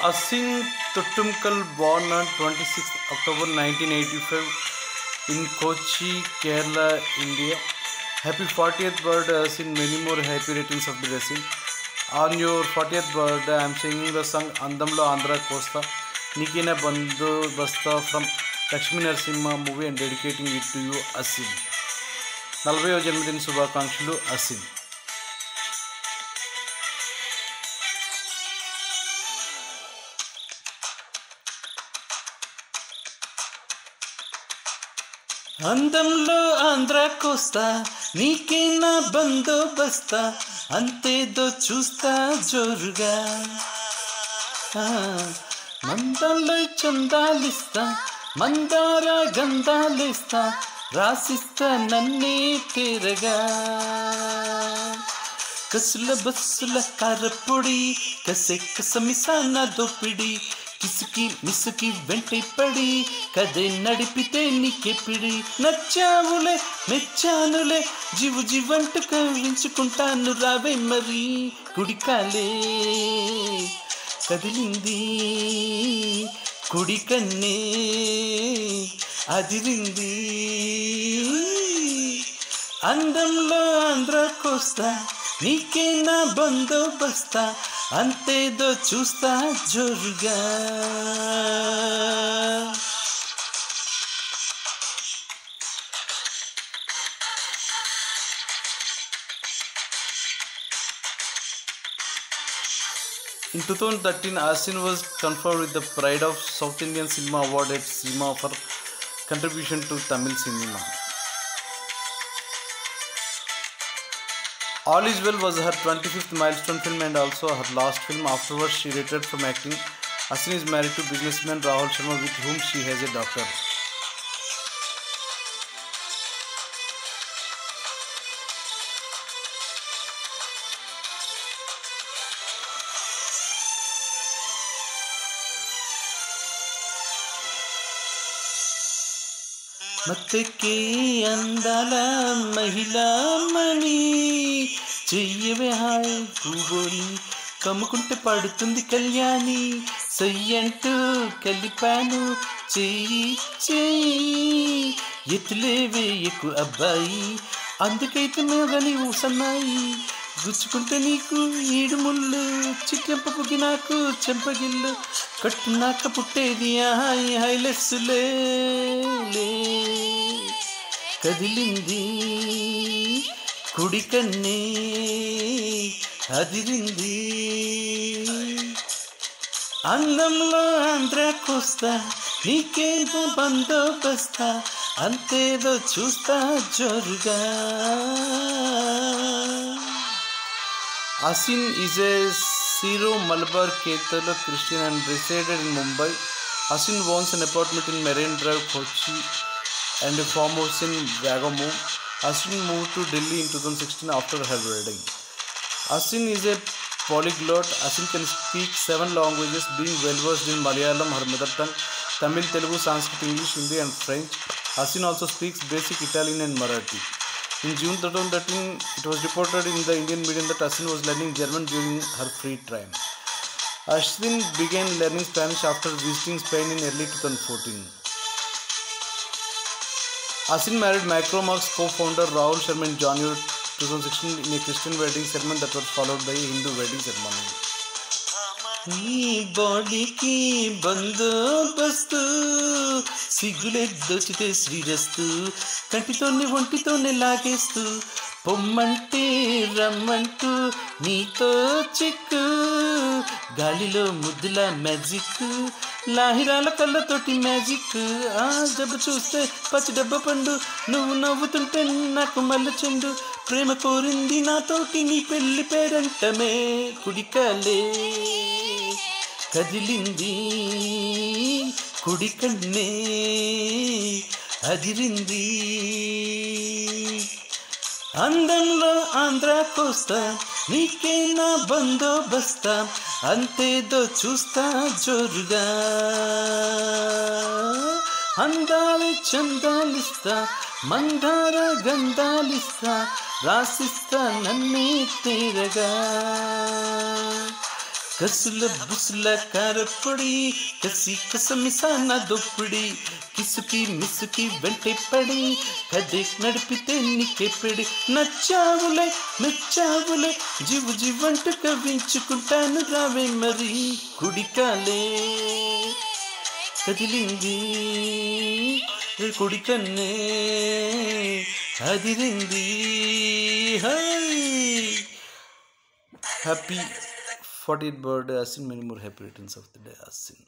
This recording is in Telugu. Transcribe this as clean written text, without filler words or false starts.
Asin Tottumkal, born on 26th October 1985 in Kochi, Kerala, India. Happy 40th birthday, Asin. Many more happy returns of the day, Asin. On your 40th birthday, I am singing the song Andamlo Andhra Costa, Nikina Bandhu Basta from Lakshmi Narasimha movie and dedicating it to you, Asin. 40వ జన్మదిన శుభాకాంక్షలు, అసిన్. అందంలో ఆంధ్ర కోస్తా, నీకేనా బందోబస్తా, అంతేదో చూస్తా జోరుగా. మందంలో చందాలిస్తా, మందార గంధాలిస్తా, రాసిస్తా నన్నే తీరగా. కసుల బస్సుల కారపొడి, కసే కసమిసాన దోపిడి, కిసుకి మిసుకి వెంటపడి, కదే నడిపితే నీకే పిడి. నచ్చావులే మెచ్చానులే, జీవు జీవంటు కవించుకుంటాను, రావే మరి కుడికాలే. కదిలింది కుడి కన్నే, అదిరింది. అందంలో ఆంధ్ర కోస్తా, నీకేనా బందోబస్తా, అంతేదో చూస్తా జోరుగా. In 2013, Asin was conferred with the Pride of South Indian Cinema Award at SIMA for contribution to Tamil cinema. All Is Well was her 25th milestone film and also her last film. Afterwards, she retired from acting. Asin is married to businessman Rahul Sharma, with whom she has a daughter. మత్తెక్కి అందాల మహిళా మణి, చెయ్యవే హాయ్ పూబోని, కమ్ముకుంటే పడుతుంది కళ్యాణి. సయ్యంటూ కలిపాను చెయ్యి చెయ్యి, ఎత్తులేవే ఎక్కువ అబ్బాయి, అందుకైతే మేఘని ఊసన్నాయి. గుచ్చుకుంటే నీకు ఈడు ముళ్ళు, చిట్టెంపకి నాకు చెంపగిల్లు, కట్టునాక పుట్టేది హాయ్ హైలెస్సులే. కదిలింది కుడి కన్నే, అదిరింది. అందంలో ఆంధ్ర కోస్తా, నీకేమో బందోబస్తా, అంతేదో చూస్తా జోరుగా. Asin is a Syro-Malabar Catholic Christian and resided in Mumbai. Asin owns an apartment in Marine Drive, Kochi, and a farmhouse in Vagamon. Asin moved to Delhi in 2016 after her wedding. Asin is a polyglot. Asin can speak 7 languages, being well versed in Malayalam, her mother tongue, Tamil, Telugu, Sanskrit, English, Hindi, and French. Asin also speaks basic Italian and Marathi. In June 2013, it was reported in the Indian media that Asin was learning German during her free time. Asin began learning Spanish after visiting Spain in early 2014. Asin married Micromax co-founder Rahul Sharma in January 2016 in a Christian wedding ceremony that was followed by a Hindu wedding ceremony. ఈ బాడీకి బందోబస్తు, సిగ్గులే దోచితే శ్రీరస్తు, కంటితోనే ఒంటితోనే లాగేస్తూ, పొమ్మంటే రమ్మంటూ నీతో చిక్కు, గాలిలో ముద్దుల మ్యాజిక్, లాహిరాల కళ్ళతోటి మ్యాజిక్. ఆ జబ్బు చూస్తే పచ్చి డబ్బ పండు, నువ్వు నవ్వుతుంటే నాకు మల్ల చెండు, ప్రేమ కోరింది నాతోటి నీ పెళ్లి పేరంటమే. కుడికాలే కదిలింది కుడి కన్నే, అదిరింది. అందంలో ఆంధ్ర కోస్తా, నీకేనా బందోబస్తా, అంతేదో చూస్తా జోరుగా. అందాలి చందాలిస్తా, మందార గంధాలిస్తా, రాసిస్తా నన్నే తీరగా. కసుల బుసుల కారపొడి కసి కసమిసాన దొప్పుడు కిసుకి మిసుకి వెంటే పడి కదే నడిపితే నీకే పెడి నచ్చావులే మెచ్చావులే జీవు జీవంటూ కవించుకుంటాను రావే మరి కుడికాలే కదిలింది కుడికన్నే అదిరింది happy 40th birthday Asin, many more happy returns of the day Asin.